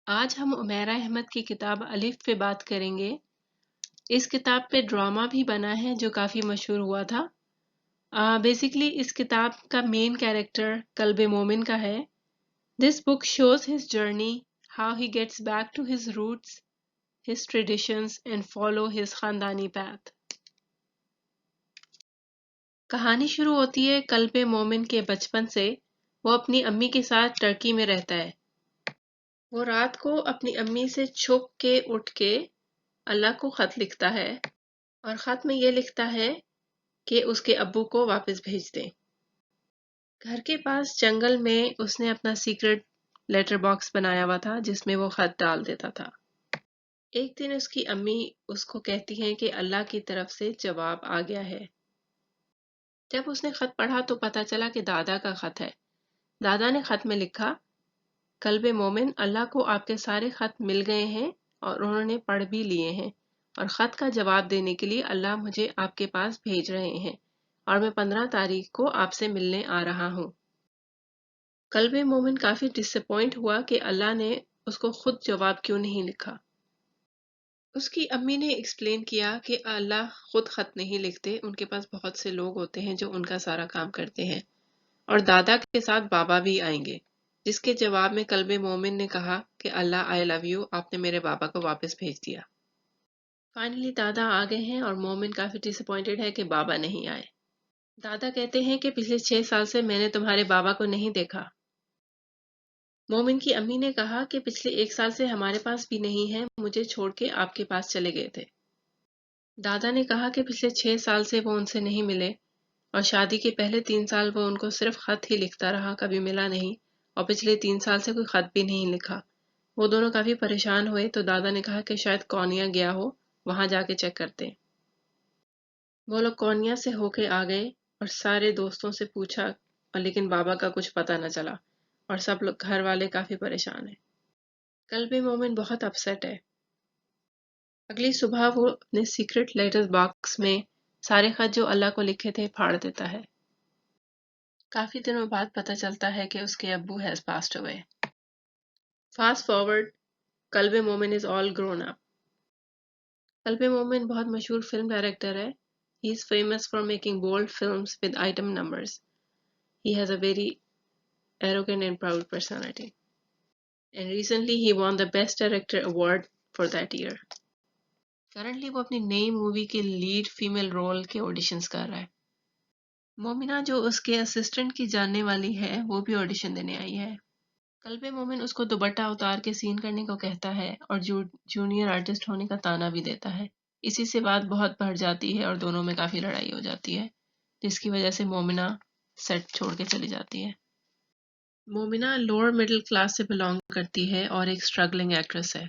آج ہم عمیرہ احمد کی کتاب الف پہ بات کریں گے۔ اس کتاب پہ ڈرامہ بھی بنا ہے جو کافی مشہور ہوا تھا۔ بیسیکلی اس کتاب کا مین کیریکٹر قلب مومن کا ہے۔ This book shows his journey, how he gets back to his roots, his traditions and follow his خاندانی پیتھ۔ کہانی شروع ہوتی ہے قلب مومن کے بچپن سے۔ وہ اپنی امی کے ساتھ ٹرکی میں رہتا ہے۔ وہ رات کو اپنی امی سے چھپ کے اٹھ کے اللہ کو خط لکھتا ہے اور خط میں یہ لکھتا ہے کہ اس کے ابو کو واپس بھیج دیں۔ گھر کے پاس جنگل میں اس نے اپنا سیکرٹ لیٹر باکس بنایا ہوا تھا جس میں وہ خط ڈال دیتا تھا۔ ایک دن اس کی امی اس کو کہتی ہیں کہ اللہ کی طرف سے جواب آ گیا ہے۔ جب اس نے خط پڑھا تو پتا چلا کہ دادا کا خط ہے۔ دادا نے خط میں لکھا، قلب مومن، اللہ کو آپ کے سارے خط مل گئے ہیں اور انہوں نے پڑھ بھی لیے ہیں، اور خط کا جواب دینے کے لیے اللہ مجھے آپ کے پاس بھیج رہے ہیں، اور میں 15 تاریخ کو آپ سے ملنے آ رہا ہوں۔ قلب مومن کافی ڈس اپوائنٹ ہوا کہ اللہ نے اس کو خود جواب کیوں نہیں لکھا۔ اس کی امی نے ایکسپلین کیا کہ اللہ خود خط نہیں لکھتے، ان کے پاس بہت سے لوگ ہوتے ہیں جو ان کا سارا کام کرتے ہیں، اور دادا کے ساتھ بابا بھی آئیں گے، جس کے جواب میں قلب مومن نے کہا کہ اللہ آئی لو یو، آپ نے میرے بابا کو واپس بھیج دیا۔ فائنلی دادا آ گئے ہیں اور مومن کافی ڈس اپوائنٹڈ ہے کہ بابا نہیں آئے۔ دادا کہتے ہیں کہ پچھلے 6 سال سے میں نے تمہارے بابا کو نہیں دیکھا۔ مومن کی امی نے کہا کہ پچھلے 1 سال سے ہمارے پاس بھی نہیں ہے، مجھے چھوڑ کے آپ کے پاس چلے گئے تھے۔ دادا نے کہا کہ پچھلے 6 سال سے وہ ان سے نہیں ملے، اور شادی کے پہلے 3 سال وہ ان کو صرف خط ہی لکھتا رہا، کبھی ملا نہیں، اور پچھلے 3 سال سے کوئی خط بھی نہیں لکھا۔ وہ دونوں کافی پریشان ہوئے تو دادا نے کہا کہ شاید کونیا گیا ہو، وہاں جا کے چیک کرتے ہیں۔ وہ لوگ کونیا سے ہو کے آ گئے اور سارے دوستوں سے پوچھا، لیکن بابا کا کچھ پتہ نہ چلا، اور سب لوگ گھر والے کافی پریشان ہیں۔ قلب مومن بہت اپسیٹ ہے۔ اگلی صبح وہ اپنے سیکرٹ لیٹر باکس میں سارے خط جو اللہ کو لکھے تھے پھاڑ دیتا ہے۔ کافی دنوں بعد پتہ چلتا ہے کہ اس کے ابو has passed away. Fast forward, Qalb Momin is all grown up. قلب مومن بہت مشہور فلم ڈائریکٹر ہے۔ He is famous for making bold films with item numbers. He has a very arrogant and proud personality. And recently he won the Best Director award for that year. Currently وہ اپنی نئی movie کے lead female role کے auditions کر رہا ہے۔ مومنہ جو اس کے اسسٹنٹ کی جاننے والی ہے وہ بھی آڈیشن دینے آئی ہے۔ قلب مومن اس کو دوپٹہ اتار کے سین کرنے کو کہتا ہے اور جونیئر آرٹسٹ ہونے کا تانا بھی دیتا ہے۔ اسی سے بات بہت بڑھ جاتی ہے اور دونوں میں کافی لڑائی ہو جاتی ہے، جس کی وجہ سے مومنہ سیٹ چھوڑ کے چلی جاتی ہے۔ مومنہ لوور مڈل کلاس سے بلانگ کرتی ہے اور ایک اسٹرگلنگ ایکٹریس ہے۔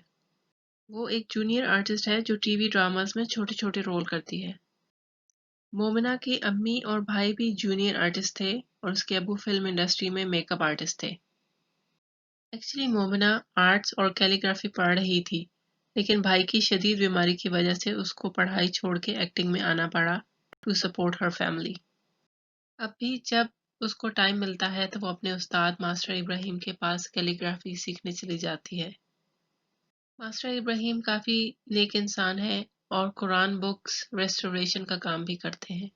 وہ ایک جونیئر آرٹسٹ ہے جو ٹی وی ڈراماز میں چھوٹے چھوٹے رول کرتی ہے۔ مومنہ کی امی اور بھائی بھی جونیئر آرٹسٹ تھے اور اس کے ابو فلم انڈسٹری میں میک اپ آرٹسٹ تھے۔ ایکچولی مومنہ آرٹس اور کیلیگرافی پڑھ رہی تھی، لیکن بھائی کی شدید بیماری کی وجہ سے اس کو پڑھائی چھوڑ کے ایکٹنگ میں آنا پڑا ٹو سپورٹ ہر فیملی۔ اب بھی جب اس کو ٹائم ملتا ہے تو وہ اپنے استاد ماسٹر ابراہیم کے پاس کیلیگرافی سیکھنے چلی جاتی ہے۔ ماسٹر ابراہیم کافی نیک انسان ہے اور قرآن بکس ریسٹوریشن کا کام بھی کرتے ہیں۔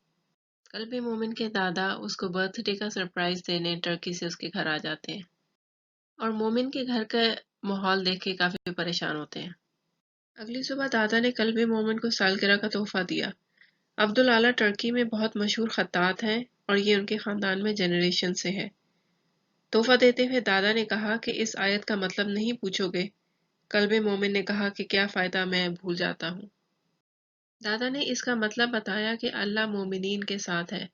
قلب مومن کے دادا اس کو برتھ ڈے کا سرپرائز دینے ٹرکی سے اس کے گھر آ جاتے ہیں، اور مومن کے گھر کا ماحول دیکھ کے کافی پریشان ہوتے ہیں۔ اگلی صبح دادا نے قلب مومن کو سالگرہ کا تحفہ دیا۔ عبدالعالی ٹرکی میں بہت مشہور خطاط ہیں اور یہ ان کے خاندان میں جنریشن سے ہے۔ تحفہ دیتے ہوئے دادا نے کہا کہ اس آیت کا مطلب نہیں پوچھو گے۔ قلب مومن نے کہا کہ کیا فائدہ، میں بھول جاتا ہوں۔ دادا نے اس کا مطلب بتایا کہ اللہ مومنین کے ساتھ ہے،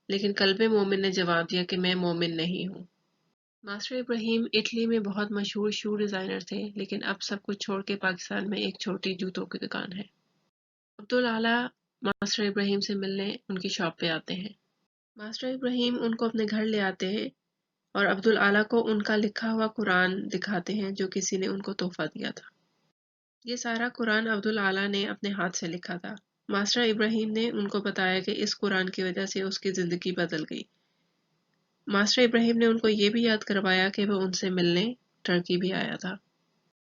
لیکن قلب مومن نے جواب دیا کہ میں مومن نہیں ہوں۔ ماسٹر ابراہیم اٹلی میں بہت مشہور شو ڈیزائنر تھے، لیکن اب سب کچھ چھوڑ کے پاکستان میں ایک چھوٹی جوتوں کی دکان ہے۔ عبدالعالی ماسٹر ابراہیم سے ملنے ان کی شاپ پہ آتے ہیں۔ ماسٹر ابراہیم ان کو اپنے گھر لے آتے ہیں اور عبدالعالی کو ان کا لکھا ہوا قرآن دکھاتے ہیں جو کسی نے ان کو تحفہ دیا تھا۔ یہ سارا قرآن عبدالعالی نے اپنے ہاتھ سے لکھا تھا۔ ماسٹر ابراہیم نے ان کو بتایا کہ اس قرآن کی وجہ سے اس کی زندگی بدل گئی۔ ماسٹر ابراہیم نے ان کو یہ بھی یاد کروایا کہ وہ ان سے ملنے ٹرکی بھی آیا تھا۔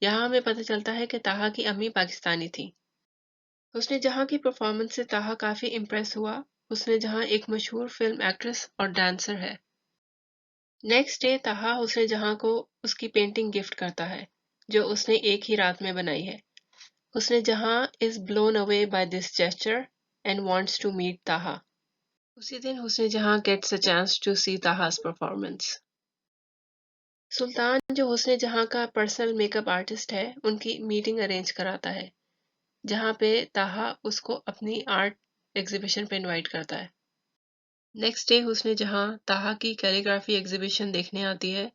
یہاں ہمیں پتہ چلتا ہے کہ طاہا کی امی پاکستانی تھی۔ حسن جہاں کی پرفارمنس سے طاہا کافی امپریس ہوا۔ حسن جہاں ایک مشہور فلم ایکٹریس اور ڈانسر ہے۔ نیکسٹ ڈے طاہا حسن جہاں کو اس کی پینٹنگ گفٹ کرتا ہے جو اس نے ایک ہی رات میں بنائی ہے۔ حسن جہاں is blown away by this gesture and wants to meet Taha. اسی دن حسن جہاں gets a chance to see طاہا's performance۔ سلطان جو حسن جہاں کا پرسنل میک اپ آرٹسٹ ہے ان کی میٹنگ ارینج کراتا ہے جہاں پہ طاہا اس کو اپنی آرٹ ایگزیبیشن پہ انوائٹ کرتا ہے۔ نیکسٹ ڈے حسن جہاں طاہا کی کیلیگرافی ایگزیبیشن دیکھنے آتی ہے۔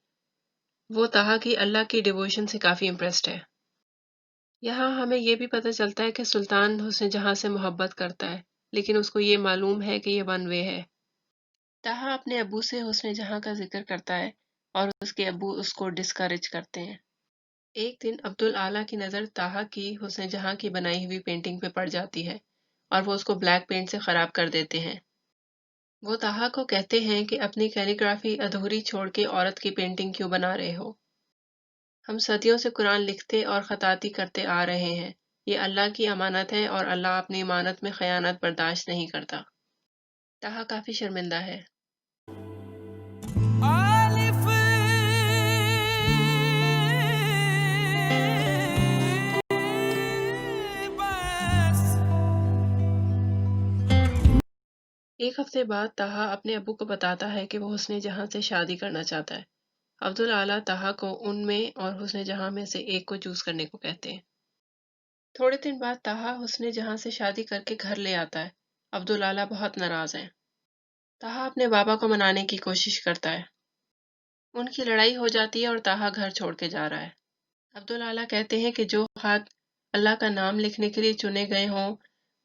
وہ طاہا کی اللہ کی ڈیووشن سے کافی امپریسڈ ہے۔ یہاں ہمیں یہ بھی پتہ چلتا ہے کہ سلطان حسن جہاں سے محبت کرتا ہے لیکن اس کو یہ معلوم ہے کہ یہ ون وے ہے۔ طاہا اپنے ابو سے حسن جہاں کا ذکر کرتا ہے اور اس کے ابو اس کو ڈسکریج کرتے ہیں۔ ایک دن عبدالعالی کی نظر طاہا کی حسن جہاں کی بنائی ہوئی پینٹنگ پہ پڑ جاتی ہے اور وہ اس کو بلیک پینٹ سے خراب کر دیتے ہیں۔ وہ طاہا کو کہتے ہیں کہ اپنی کیلیگرافی ادھوری چھوڑ کے عورت کی پینٹنگ کیوں بنا رہے ہو؟ ہم صدیوں سے قرآن لکھتے اور خطاطی کرتے آ رہے ہیں۔ یہ اللہ کی امانت ہے اور اللہ اپنی امانت میں خیانت برداشت نہیں کرتا۔ طاہا کافی شرمندہ ہے۔ الف بس ایک ہفتے بعد طاہا اپنے ابو کو بتاتا ہے کہ وہ حسن جہاں سے شادی کرنا چاہتا ہے۔ عبدالعالی طاہا کو ان میں اور حسن جہاں میں سے ایک کو چوز کرنے کو کہتے ہیں۔ تھوڑے دن بعد طاہا حسن جہاں سے شادی کر کے گھر لے آتا ہے۔ عبدالعالی بہت ناراض ہیں۔ طاہا اپنے بابا کو منانے کی کوشش کرتا ہے۔ ان کی لڑائی ہو جاتی ہے اور طاہا گھر چھوڑ کے جا رہا ہے۔ عبدالعالی کہتے ہیں کہ جو ہاتھ اللہ کا نام لکھنے کے لیے چنے گئے ہوں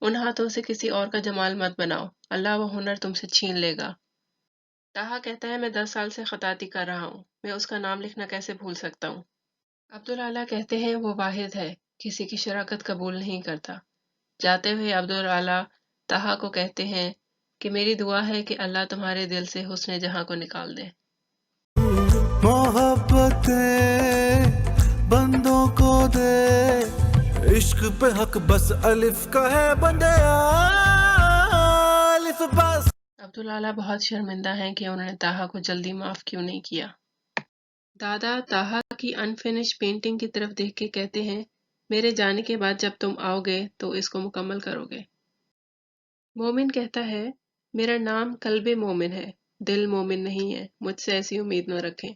ان ہاتھوں سے کسی اور کا جمال مت بناؤ، اللہ وہ ہنر تم سے چھین لے گا۔ طاہا کہتا ہے میں 10 سال سے خطاطی کر رہا ہوں، میں اس کا نام لکھنا کیسے بھول سکتا ہوں؟ عبدالعالی کہتے ہیں وہ واحد ہے، کسی کی شراکت قبول نہیں کرتا۔ جاتے ہوئے عبدالعالی طاہا کو کہتے ہیں کہ میری دعا ہے کہ اللہ تمہارے دل سے حسن جہاں کو نکال دے۔ محبتیں بندوں کو دے، عشق پہ حق بس الف کا ہے بندے الف بس۔ عبدالعالی بہت شرمندہ ہیں کہ انہوں نے طاہا کو جلدی معاف کیوں نہیں کیا۔ دادا طاہا کی انفینش پینٹنگ کی طرف دیکھ کے کہتے ہیں میرے جانے کے بعد جب تم آؤ گے تو اس کو مکمل کرو گے۔ مومن کہتا ہے میرا نام قلب مومن ہے، دل مومن نہیں ہے، مجھ سے ایسی امید نہ رکھیں۔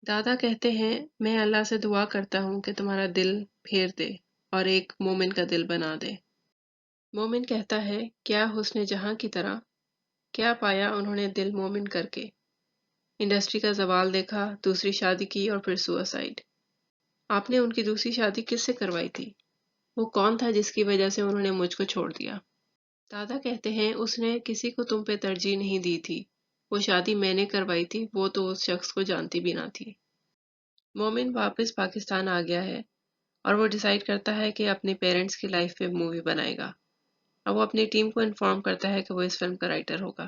دادا کہتے ہیں میں اللہ سے دعا کرتا ہوں کہ تمہارا دل پھیر دے اور ایک مومن کا دل بنا دے۔ مومن کہتا ہے کیا حسن جہاں کی طرح؟ کیا پایا انہوں نے دل مومن کر کے؟ انڈسٹری کا زوال دیکھا، دوسری شادی کی اور پھر سوسائڈ۔ آپ نے ان کی دوسری شادی کس سے کروائی تھی؟ وہ کون تھا جس کی وجہ سے انہوں نے مجھ کو چھوڑ دیا؟ دادا کہتے ہیں اس نے کسی کو تم پہ ترجیح نہیں دی تھی، وہ شادی میں نے کروائی تھی، وہ تو اس شخص کو جانتی بھی نہ تھی۔ مومن واپس پاکستان آ گیا ہے اور وہ ڈیسائیڈ کرتا ہے کہ اپنے پیرنٹس کی لائف پہ مووی بنائے گا اور وہ اپنی ٹیم کو انفارم کرتا ہے کہ وہ اس فلم کا رائٹر ہوگا۔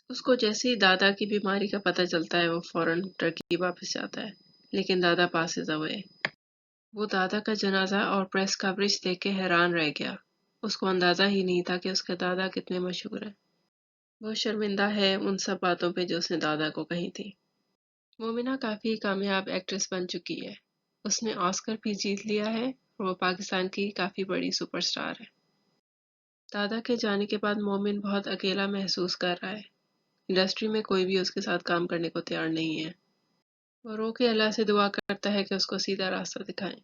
اس کو جیسے ہی دادا کی بیماری کا پتہ چلتا ہے وہ فوراً ٹرکی واپس جاتا ہے، لیکن دادا پاسز اوے۔ وہ دادا کا جنازہ اور پریس کوریج دیکھ کے حیران رہ گیا۔ اس کو اندازہ ہی نہیں تھا کہ اس کے دادا کتنے مشہور ہیں۔ وہ شرمندہ ہے ان سب باتوں پہ جو اس نے دادا کو کہی تھی۔ مومنہ کافی کامیاب ایکٹریس بن چکی ہے۔ اس نے آسکر بھی جیت لیا ہے اور وہ پاکستان کی کافی بڑی سپر سٹار ہے۔ دادا کے جانے کے بعد مومن بہت اکیلا محسوس کر رہا ہے۔ انڈسٹری میں کوئی بھی اس کے ساتھ کام کرنے کو تیار نہیں ہے۔ وہ رو کے اللہ سے دعا کرتا ہے کہ اس کو سیدھا راستہ دکھائیں۔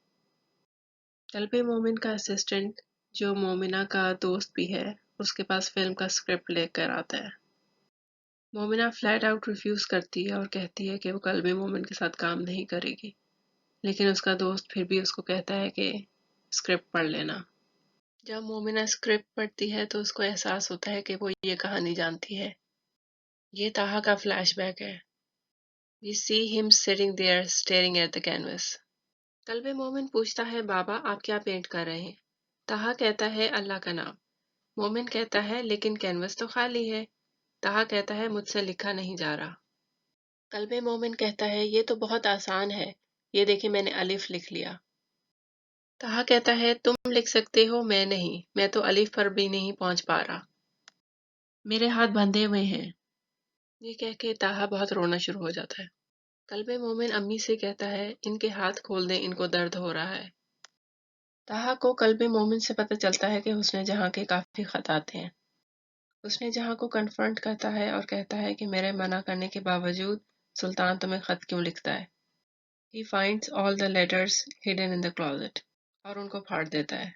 قلب مومن کا اسسٹنٹ جو مومنہ کا دوست بھی ہے اس کے پاس فلم کا اسکرپٹ لے کر آتا ہے۔ مومنہ فلیٹ آؤٹ ریفیوز کرتی ہے اور کہتی ہے کہ وہ قلب مومن کے ساتھ کام نہیں کرے گی، لیکن اس کا دوست پھر بھی اس کو کہتا ہے کہ اسکرپٹ پڑھ لینا۔ جب مومنہ اسکرپٹ پڑھتی ہے تو اس کو احساس ہوتا ہے کہ وہ یہ کہانی جانتی ہے۔ یہ طاہا کا فلیش بیک ہے۔ We see him sitting there staring at the canvas. قلب مومن پوچھتا ہے بابا آپ کیا پینٹ کر رہے ہیں؟ طاہا کہتا ہے اللہ کا نام۔ مومن کہتا ہے لیکن کینوس تو خالی ہے۔ طاہا کہتا ہے مجھ سے لکھا نہیں جا رہا۔ قلب مومن کہتا ہے یہ تو بہت آسان ہے، یہ دیکھیں میں نے الف لکھ لیا۔ تہا کہتا ہے تم لکھ سکتے ہو، میں نہیں، میں تو الف پر بھی نہیں پہنچ پا رہا، میرے ہاتھ بندھے ہوئے ہیں۔ یہ کہہ کے تہا بہت رونا شروع ہو جاتا ہے۔ قلب مومن امی سے کہتا ہے ان کے ہاتھ کھول دیں، ان کو درد ہو رہا ہے۔ تہا کو قلب مومن سے پتہ چلتا ہے کہ حسن جہاں کے کافی خطاطے ہیں۔ حسن جہاں کو کنفرنٹ کرتا ہے اور کہتا ہے کہ میرے منع کرنے کے باوجود سلطان تمہیں خط کیوں لکھتا ہے؟ He finds all the letters hidden in the closet، اور ان کو پھاڑ دیتا ہے۔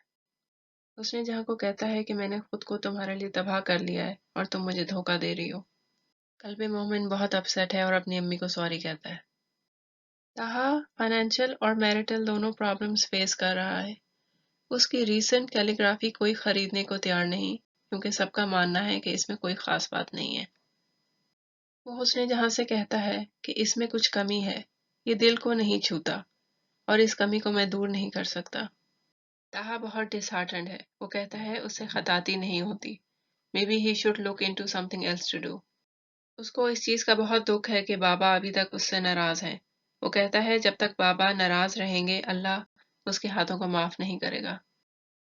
حسن جہاں کو کہتا ہے کہ میں نے خود کو تمہارے لیے تباہ کر لیا ہے اور تم مجھے دھوکہ دے رہی ہو۔ قلب مومن بہت اپسیٹ ہے اور اپنی امی کو سوری کہتا ہے۔ تہا فائنینشیل اور میرٹل دونوں پرابلمز فیس کر رہا ہے۔ اس کی ریسنٹ کیلیگرافی کوئی خریدنے کو تیار نہیں کیونکہ سب کا ماننا ہے کہ اس میں کوئی خاص بات نہیں ہے۔ وہ حسن جہاں سے کہتا ہے کہ اس میں کچھ کمی ہے، یہ دل کو نہیں چھوتا اور اس کمی کو میں دور نہیں کر سکتا۔ تہا بہت ڈس ہارٹنڈ ہے، وہ کہتا ہے اس سے خطاطی نہیں ہوتی۔ Maybe he should look into something else to do. اس کو اس چیز کا بہت دکھ ہے کہ بابا ابھی تک اس سے ناراض ہیں۔ وہ کہتا ہے جب تک بابا ناراض رہیں گے اللہ اس کے ہاتھوں کو معاف نہیں کرے گا۔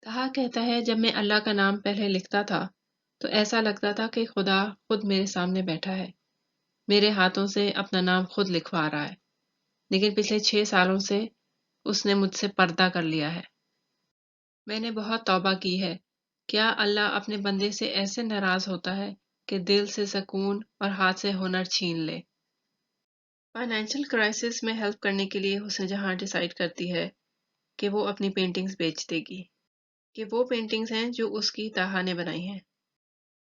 تہا کہتا ہے جب میں اللہ کا نام پہلے لکھتا تھا تو ایسا لگتا تھا کہ خدا خود میرے سامنے بیٹھا ہے، میرے ہاتھوں سے اپنا نام خود لکھوا رہا ہے، لیکن پچھلے 6 سالوں سے اس نے مجھ سے پردہ کر لیا ہے۔ میں نے بہت توبہ کی ہے، کیا اللہ اپنے بندے سے ایسے ناراض ہوتا ہے کہ دل سے سکون اور ہاتھ سے ہنر چھین لے؟ فائنینشیل کرائسس میں ہیلپ کرنے کے لیے حسن جہاں ڈیسائیڈ کرتی ہے کہ وہ اپنی پینٹنگز بیچ دے گی، کہ وہ پینٹنگز ہیں جو اس کی تہا نے بنائی ہیں۔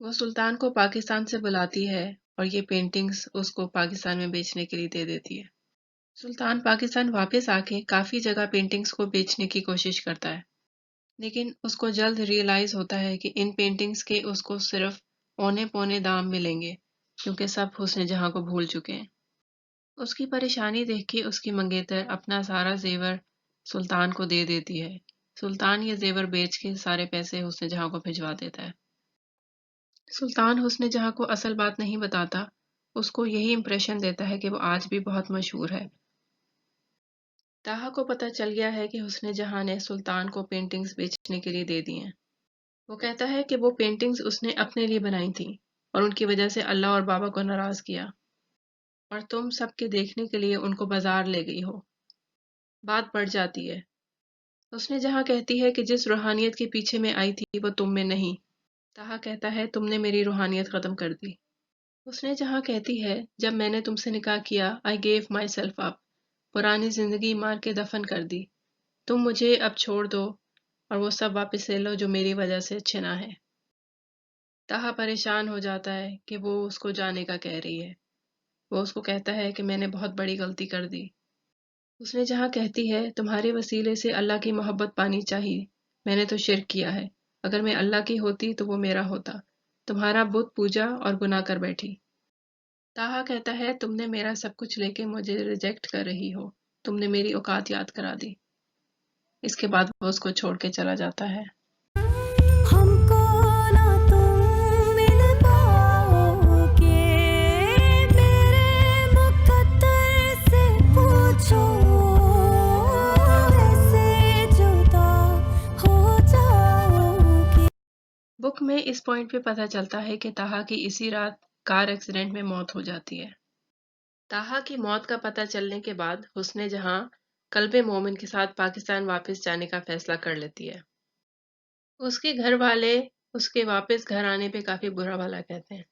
وہ سلطان کو پاکستان سے بلاتی ہے اور یہ پینٹنگز اس کو پاکستان میں بیچنے کے لیے دے دیتی ہے۔ سلطان پاکستان واپس آ کے کافی جگہ پینٹنگز کو بیچنے کی کوشش کرتا ہے، لیکن اس کو جلد ریئلائز ہوتا ہے کہ ان پینٹنگز کے اس کو صرف اونے پونے دام ملیں گے کیونکہ سب حسن جہاں کو بھول چکے ہیں۔ اس کی پریشانی دیکھ کے اس کی منگیتر اپنا سارا زیور سلطان کو دے دیتی ہے۔ سلطان یہ زیور بیچ کے سارے پیسے حسن جہاں کو بھجوا دیتا ہے۔ سلطان حسن جہاں کو اصل بات نہیں بتاتا، اس کو یہی امپریشن دیتا ہے کہ وہ آج بھی بہت مشہور ہے۔ تہا کو پتہ چل گیا ہے کہ حسن جہاں نے سلطان کو پینٹنگز بیچنے کے لیے دے دی ہیں۔ وہ کہتا ہے کہ وہ پینٹنگز اس نے اپنے لیے بنائی تھیں اور ان کی وجہ سے اللہ اور بابا کو ناراض کیا، اور تم سب کے دیکھنے کے لیے ان کو بازار لے گئی ہو۔ بات بڑھ جاتی ہے۔ حسن جہاں کہتی ہے کہ جس روحانیت کے پیچھے میں آئی تھی وہ تم میں نہیں۔ تہا کہتا ہے تم نے میری روحانیت ختم کر دی۔ حسن جہاں کہتی ہے جب میں نے تم سے نکاح کیا I gave myself up، پرانی زندگی مار کے دفن کر دی، تم مجھے اب چھوڑ دو اور وہ سب واپس لے لو جو میری وجہ سے اچھے نہ ہیں۔ تہا پریشان ہو جاتا ہے کہ وہ اس کو جانے کا کہہ رہی ہے۔ وہ اس کو کہتا ہے کہ میں نے بہت بڑی غلطی کر دی۔ حسن جہاں کہتی ہے تمہارے وسیلے سے اللہ کی محبت پانی چاہیے، میں نے تو شرک کیا ہے، اگر میں اللہ کی ہوتی تو وہ میرا ہوتا، تمہارا بت پوجا اور گناہ کر بیٹھی۔ تہا کہتا ہے تم نے میرا سب کچھ لے کے مجھے ریجیکٹ کر رہی ہو، تم نے میری اوقات یاد کرا دی۔ اس کے بعد وہ اس کو چھوڑ کے چلا جاتا ہے۔ ہم کو نہ تم مل پاؤ گے، میرے مقدر سے پوچھو، ایسے جدا ہو جاؤ گے۔ بک میں اس پوائنٹ پہ پتہ چلتا ہے کہ تہا کی اسی رات کار ایکسیڈنٹ میں موت ہو جاتی ہے۔ تہا کی موت کا پتہ چلنے کے بعد حسن جہاں قلب مومن کے ساتھ پاکستان واپس جانے کا فیصلہ کر لیتی ہے۔ اس کے گھر والے اس کے واپس گھر آنے پہ کافی برا بھلا کہتے ہیں۔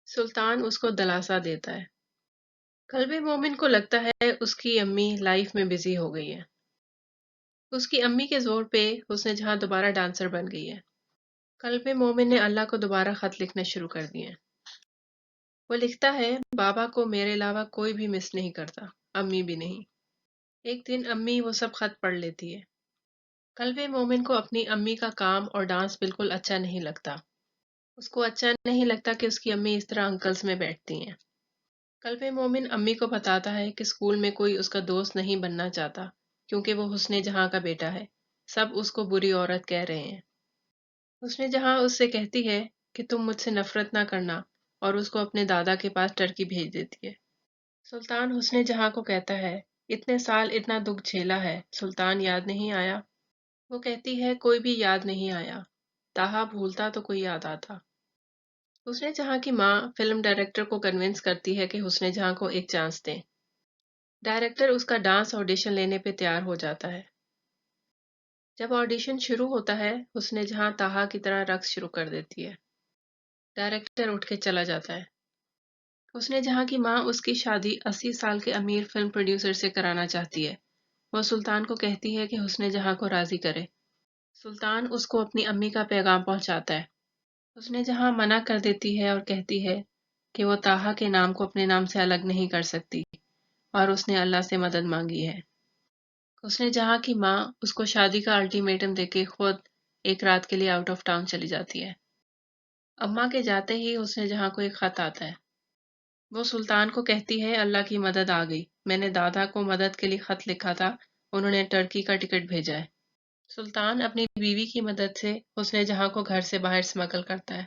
سلطان اس کو دلاسا دیتا ہے۔ قلب مومن کو لگتا ہے اس کی امی لائف میں بزی ہو گئی ہے۔ اس کی امی کے زور پہ حسن جہاں دوبارہ ڈانسر بن گئی ہے۔ قلب مومن نے اللہ کو دوبارہ خط لکھنا شروع کر دیے۔ وہ لکھتا ہے بابا کو میرے علاوہ کوئی بھی مس نہیں کرتا، امی بھی نہیں۔ ایک دن امی وہ سب خط پڑھ لیتی ہے۔ قلب مومن کو اپنی امی کا کام اور ڈانس بالکل اچھا نہیں لگتا۔ اس کو اچھا نہیں لگتا کہ اس کی امی اس طرح انکلز میں بیٹھتی ہیں۔ قلب مومن امی کو بتاتا ہے کہ اسکول میں کوئی اس کا دوست نہیں بننا چاہتا کیونکہ وہ حسن جہاں کا بیٹا ہے، سب اس کو بری عورت کہہ رہے ہیں۔ حسن جہاں اس سے کہتی ہے کہ تم مجھ سے نفرت نہ کرنا اور اس کو اپنے دادا کے پاس ٹرکی بھیج دیتی ہے۔ سلطان حسن جہاں کو کہتا ہے اتنے سال اتنا دکھ جھیلا ہے، سلطان یاد نہیں آیا؟ وہ کہتی ہے کوئی بھی یاد نہیں آیا، تاہا بھولتا تو کوئی یاد آتا۔ حسن جہاں کی ماں فلم ڈائریکٹر کو کنونس کرتی ہے کہ حسن جہاں کو ایک چانس دیں۔ ڈائریکٹر اس کا ڈانس آڈیشن لینے پہ تیار ہو جاتا ہے۔ جب آڈیشن شروع ہوتا ہے، حسن جہاں تاہا کی طرح رقص شروع کر دیتی ہے۔ ڈائریکٹر اٹھ کے چلا جاتا ہے۔ حسن جہاں کی ماں اس کی شادی 80 سال کے امیر فلم پروڈیوسر سے کرانا چاہتی ہے۔ وہ سلطان کو کہتی ہے کہ حسن جہاں کو راضی کرے۔ سلطان اس کو اپنی امی کا پیغام پہنچاتا ہے۔ حسن جہاں منع کر دیتی ہے اور کہتی ہے کہ وہ تاہا کے نام کو اپنے نام سے الگ نہیں کر سکتی اور اس نے اللہ سے مدد مانگی ہے۔ حسن جہاں کی ماں اس کو شادی کا الٹیمیٹم دے کے خود ایک رات کے لیے آؤٹ آف ٹاؤن چلی جاتی ہے۔ اماں کے جاتے ہی حسن جہاں کو ایک خط آتا ہے۔ وہ سلطان کو کہتی ہے اللہ کی مدد آ گئی، میں نے دادا کو مدد کے لیے خط لکھا تھا، انہوں نے ٹرکی کا ٹکٹ بھیجا ہے۔ سلطان اپنی بیوی کی مدد سے حسن جہاں کو گھر سے باہر اسمگل کرتا ہے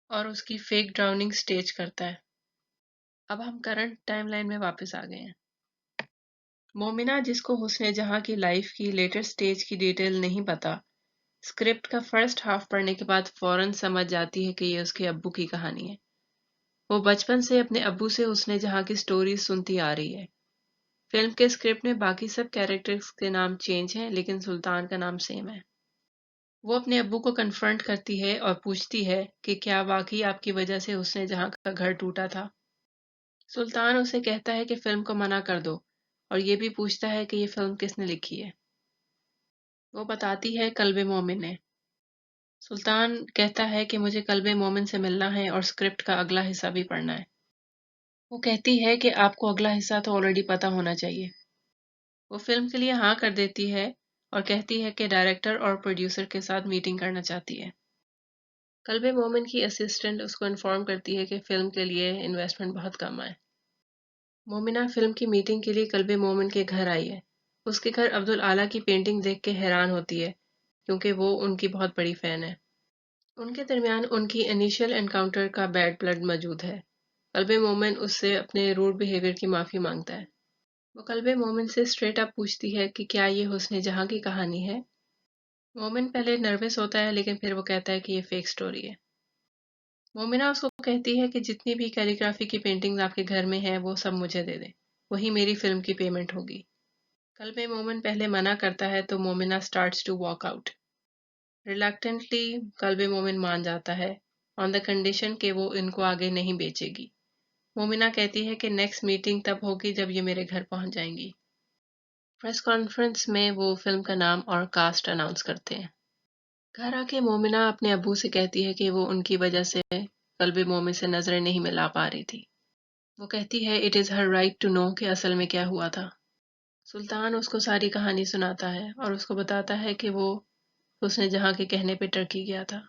اور اس کی فیک ڈراؤننگ سٹیج کرتا ہے۔ اب ہم کرنٹ ٹائم لائن میں واپس آ گئے ہیں۔ مومنہ، جس کو حسن جہاں کی لائف کی لیٹر سٹیج کی ڈیٹیل نہیں پتا، اسکرپٹ کا فرسٹ ہاف پڑھنے کے بعد فوراً سمجھ جاتی ہے کہ یہ اس کے ابو کی کہانی ہے۔ وہ بچپن سے اپنے ابو سے حسن جہاں کی سٹوریز سنتی آ رہی ہے۔ فلم کے اسکرپٹ میں باقی سب کیریکٹرز کے نام چینج ہیں لیکن سلطان کا نام سیم ہے۔ وہ اپنے ابو کو کنفرنٹ کرتی ہے اور پوچھتی ہے کہ کیا واقعی آپ کی وجہ سے حسن جہاں کا گھر ٹوٹا تھا؟ سلطان اسے کہتا ہے کہ فلم کو منع کر دو اور یہ بھی پوچھتا ہے کہ یہ فلم کس نے لکھی ہے۔ وہ بتاتی ہے قلب مومن نے۔ سلطان کہتا ہے کہ مجھے قلب مومن سے ملنا ہے اور اسکرپٹ کا اگلا حصہ بھی پڑھنا ہے۔ وہ کہتی ہے کہ آپ کو اگلا حصہ تو آلریڈی پتہ ہونا چاہیے۔ وہ فلم کے لیے ہاں کر دیتی ہے اور کہتی ہے کہ ڈائریکٹر اور پروڈیوسر کے ساتھ میٹنگ کرنا چاہتی ہے۔ قلب مومن کی اسسٹنٹ اس کو انفارم کرتی ہے کہ فلم کے لیے انویسٹمنٹ بہت کم آئے۔ مومنہ فلم کی میٹنگ کے لیے قلب مومن کے گھر آئی ہے۔ اس کے گھر عبدالعالی کی پینٹنگ دیکھ کے حیران ہوتی ہے کیونکہ وہ ان کی بہت بڑی فین ہے۔ ان کے درمیان ان کی انیشیل انکاؤنٹر کا بیڈ بلڈ موجود ہے۔ قلب مومن اس سے اپنے روڈ بیہیویئر کی معافی مانگتا ہے۔ وہ قلب مومن سے اسٹریٹ اپ پوچھتی ہے کہ کیا یہ حسن جہاں کی کہانی ہے؟ مومن پہلے نروس ہوتا ہے لیکن پھر وہ کہتا ہے کہ یہ فیک سٹوری ہے۔ مومنہ اس کو کہتی ہے کہ جتنی بھی کیلیگرافی کی پینٹنگز آپ کے گھر میں ہیں وہ سب مجھے دے دیں، وہی میری فلم کی پیمنٹ ہوگی۔ قلب مومن پہلے منع کرتا ہے تو مومنہ سٹارٹس ٹو واک آؤٹ۔ ریلکٹنٹلی قلب مومن مان جاتا ہے آن دا کنڈیشن کہ وہ ان کو آگے نہیں بیچے گی۔ مومنہ کہتی ہے کہ نیکسٹ میٹنگ تب ہوگی جب یہ میرے گھر پہنچ جائیں گی۔ پریس کانفرنس میں وہ فلم کا نام اور کاسٹ اناؤنس کرتے ہیں۔ گھر آ کے مومنہ اپنے ابو سے کہتی ہے کہ وہ ان کی وجہ سے قلب مومن سے نظریں نہیں ملا پا رہی تھی۔ وہ کہتی ہے it is her right to know کہ اصل میں کیا ہوا تھا۔ سلطان اس کو ساری کہانی سناتا ہے اور اس کو بتاتا ہے کہ وہ حسن جہاں کے کہنے پہ ٹرکی گیا تھا۔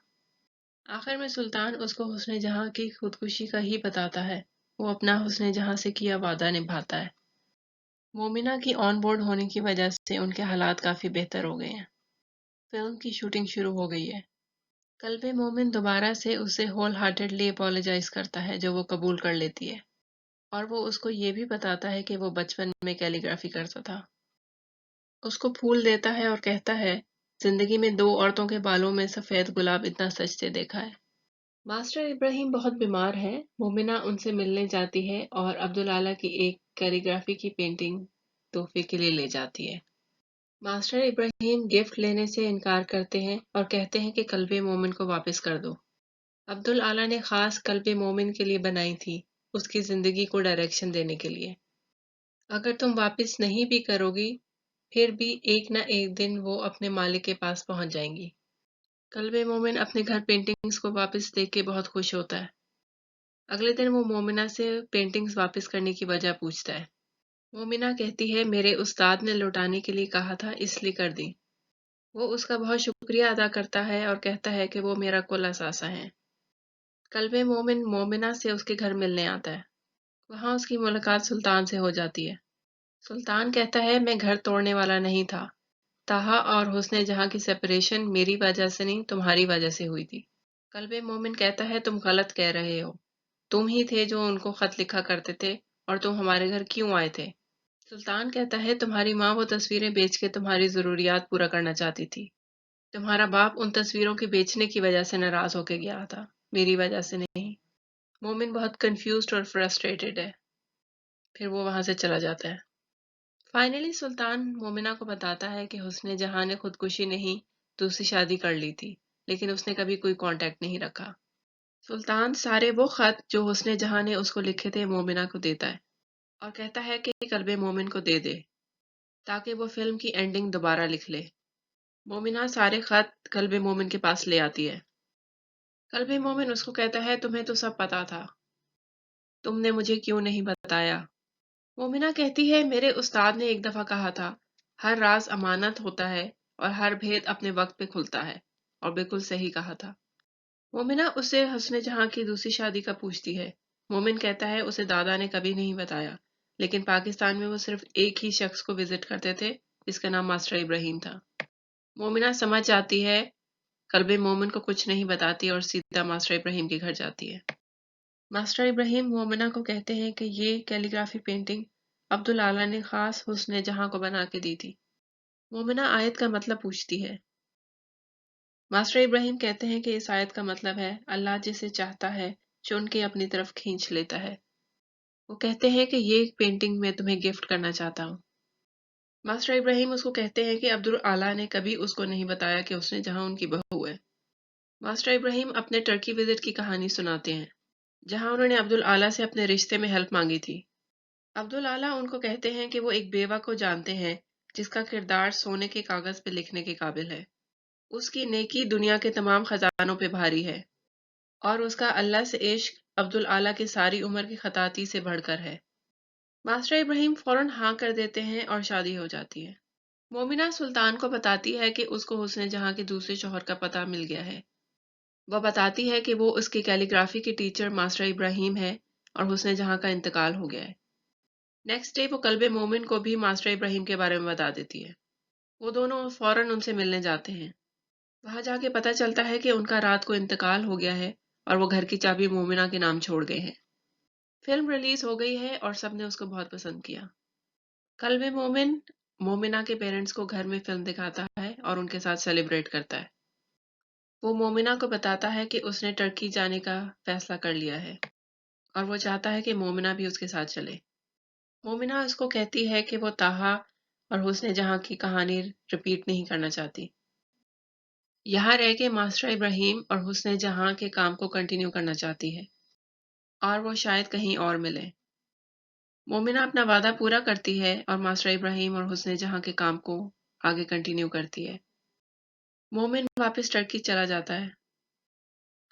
آخر میں سلطان اس کو حسن جہاں کی خودکشی کا ہی بتاتا ہے۔ وہ اپنا حسن جہاں سے کیا وعدہ نبھاتا ہے۔ مومنہ کی آن بورڈ ہونے کی وجہ سے ان کے حالات کافی بہتر ہو گئے ہیں۔ فلم کی شوٹنگ شروع ہو گئی ہے۔ قلب مومن دوبارہ سے اسے ہول ہارٹیڈلی اپولوجائز کرتا ہے جو وہ قبول کر لیتی ہے، اور وہ اس کو یہ بھی بتاتا ہے کہ وہ بچپن میں کیلیگرافی کرتا تھا۔ اس کو پھول دیتا ہے اور کہتا ہے زندگی میں 2 عورتوں کے بالوں میں سفید گلاب اتنا سجتے دیکھا ہے۔ ماسٹر ابراہیم بہت بیمار ہے۔ مومنہ ان سے ملنے جاتی ہے اور عبدالعالی کی ایک کیلیگرافی کی پینٹنگ تحفے کے لیے لے جاتی ہے۔ ماسٹر ابراہیم گفٹ لینے سے انکار کرتے ہیں اور کہتے ہیں کہ قلب مومن کو واپس کر دو۔ عبدالعالی نے خاص قلب مومن کے لیے بنائی تھی، اس کی زندگی کو ڈائریکشن دینے کے لیے۔ اگر تم واپس نہیں بھی کرو گی پھر بھی ایک نہ ایک دن وہ اپنے مالک کے پاس پہنچ جائیں گی۔ قلب مومن اپنے گھر پینٹنگز کو واپس دیکھ کے بہت خوش ہوتا ہے۔ اگلے دن وہ مومنہ سے پینٹنگز واپس کرنے کی وجہ پوچھتا ہے۔ مومنہ کہتی ہے میرے استاد نے لوٹانے کے لیے کہا تھا اس لیے کر دی۔ وہ اس کا بہت شکریہ ادا کرتا ہے اور کہتا ہے کہ وہ میرا کل اثاثہ ہیں۔ قلب مومن مومنہ سے اس کے گھر ملنے آتا ہے۔ وہاں اس کی ملاقات سلطان سے ہو جاتی ہے۔ سلطان کہتا ہے میں گھر توڑنے والا نہیں تھا، تاہا اور حسن جہاں کی سپریشن میری وجہ سے نہیں تمہاری وجہ سے ہوئی تھی۔ قلب مومن کہتا ہے تم غلط کہہ رہے ہو، تم ہی تھے جو ان کو خط لکھا کرتے تھے اور تم ہمارے گھر کیوں آئے تھے؟ سلطان کہتا ہے تمہاری ماں وہ تصویریں بیچ کے تمہاری ضروریات پورا کرنا چاہتی تھی. تمہارا باپ ان تصویروں کے بیچنے کی وجہ سے ناراض ہو کے گیا تھا، میری وجہ سے نہیں. مومن بہت کنفیوزڈ اور فرسٹریٹڈ ہے. پھر وہ وہاں سے چلا جاتا ہے. فائنلی سلطان مومنہ کو بتاتا ہے کہ حسن جہاں نے خودکشی نہیں دوسری شادی کر لی تھی، لیکن اس نے کبھی کوئی کانٹیکٹ نہیں رکھا. سلطان سارے وہ خط جو حسن جہاں نے اس کو لکھے تھے مومنہ کو دیتا ہے اور کہتا ہے کہ قلب مومن کو دے دے تاکہ وہ فلم کی اینڈنگ دوبارہ لکھ لے. مومنہ سارے خط قلب مومن کے پاس لے آتی ہے. قلب مومن اس کو کہتا ہے تمہیں تو سب پتا تھا، تم نے مجھے کیوں نہیں بتایا. مومنہ کہتی ہے میرے استاد نے ایک دفعہ کہا تھا ہر راز امانت ہوتا ہے اور ہر بھید اپنے وقت پہ کھلتا ہے، اور بالکل صحیح کہا تھا. مومنہ اسے حسن جہاں کی دوسری شادی کا پوچھتی ہے. مومن کہتا ہے اسے دادا نے کبھی نہیں بتایا، لیکن پاکستان میں وہ صرف ایک ہی شخص کو وزٹ کرتے تھے جس کا نام ماسٹر ابراہیم تھا. مومنہ سمجھ جاتی ہے، قلب مومن کو کچھ نہیں بتاتی اور سیدھا ماسٹر ابراہیم کے گھر جاتی ہے. ماسٹر ابراہیم مومنہ کو کہتے ہیں کہ یہ کیلیگرافی پینٹنگ عبدالعالی نے خاص حسن جہاں کو بنا کے دی تھی. مومنہ آیت کا مطلب پوچھتی ہے. ماسٹر ابراہیم کہتے ہیں کہ اس آیت کا مطلب ہے اللہ جسے چاہتا ہے چن کے اپنی طرف کھینچ لیتا ہے. وہ کہتے ہیں کہ یہ پینٹنگ میں تمہیں گفٹ کرنا چاہتا ہوں. ماسٹر ابراہیم اس کو کہتے ہیں کہ عبدالعالی نے کبھی اس کو نہیں بتایا کہ اس نے جہاں ان کی بہو ہے. ماسٹر ابراہیم اپنے ٹرکی وزٹ کی کہانی سناتے ہیں جہاں انہوں نے عبدالعالی سے اپنے رشتے میں ہیلپ مانگی تھی. عبدالعالی ان کو کہتے ہیں کہ وہ ایک بیوہ کو جانتے ہیں جس کا کردار سونے کے کاغذ پہ لکھنے کے قابل ہے. اس کی نیکی دنیا کے تمام خزانوں پہ بھاری ہے اور اس کا اللہ سے عشق عبدالعالی کی ساری عمر کی خطاطی سے بڑھ کر ہے. ماسٹر ابراہیم فوراً ہاں کر دیتے ہیں اور شادی ہو جاتی ہے. مومنہ سلطان کو بتاتی ہے کہ اس کو حسن جہاں کے دوسرے شوہر کا پتہ مل گیا ہے. وہ بتاتی ہے کہ وہ اس کی کیلیگرافی کی ٹیچر ماسٹر ابراہیم ہے اور حسن جہاں کا انتقال ہو گیا ہے. نیکسٹ ڈے وہ قلب مومن کو بھی ماسٹر ابراہیم کے بارے میں بتا دیتی ہے. وہ دونوں فوراً ان سے ملنے جاتے ہیں. وہاں جا کے پتہ چلتا ہے کہ ان کا رات کو انتقال ہو گیا ہے اور وہ گھر کی چابی مومنہ کے نام چھوڑ گئے ہیں. فلم ریلیز ہو گئی ہے اور سب نے اس کو بہت پسند کیا. قلب مومن مومنہ کے پیرنٹس کو گھر میں فلم دکھاتا ہے اور ان کے ساتھ سیلیبریٹ کرتا ہے. وہ مومنہ کو بتاتا ہے کہ اس نے ٹرکی جانے کا فیصلہ کر لیا ہے اور وہ چاہتا ہے کہ مومنہ بھی اس کے ساتھ چلے. مومنہ اس کو کہتی ہے کہ وہ طٰہٰ اور حسن جہاں کی کہانی رپیٹ نہیں کرنا چاہتی. یہاں رہ کے ماسٹر ابراہیم اور حسن جہاں کے کام کو کنٹینیو کرنا چاہتی ہے اور وہ شاید کہیں اور ملے. مومنہ اپنا وعدہ پورا کرتی ہے اور ماسٹر ابراہیم اور حسن جہاں کے کام کو آگے کنٹینیو کرتی ہے. مومن واپس ٹرکی چلا جاتا ہے،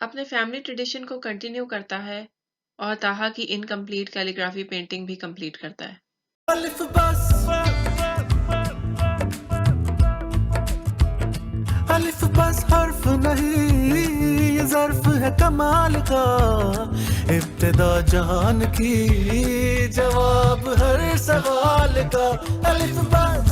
اپنے فیملی ٹریڈیشن کو کنٹینیو کرتا ہے اور طٰہٰ کی انکمپلیٹ کیلیگرافی پینٹنگ بھی کمپلیٹ کرتا ہے. الف بس الف بس حرف نہیں یہ ظرف ہے کمال کا، ابتدا جہان کی جواب ہر سوال کا. الف بس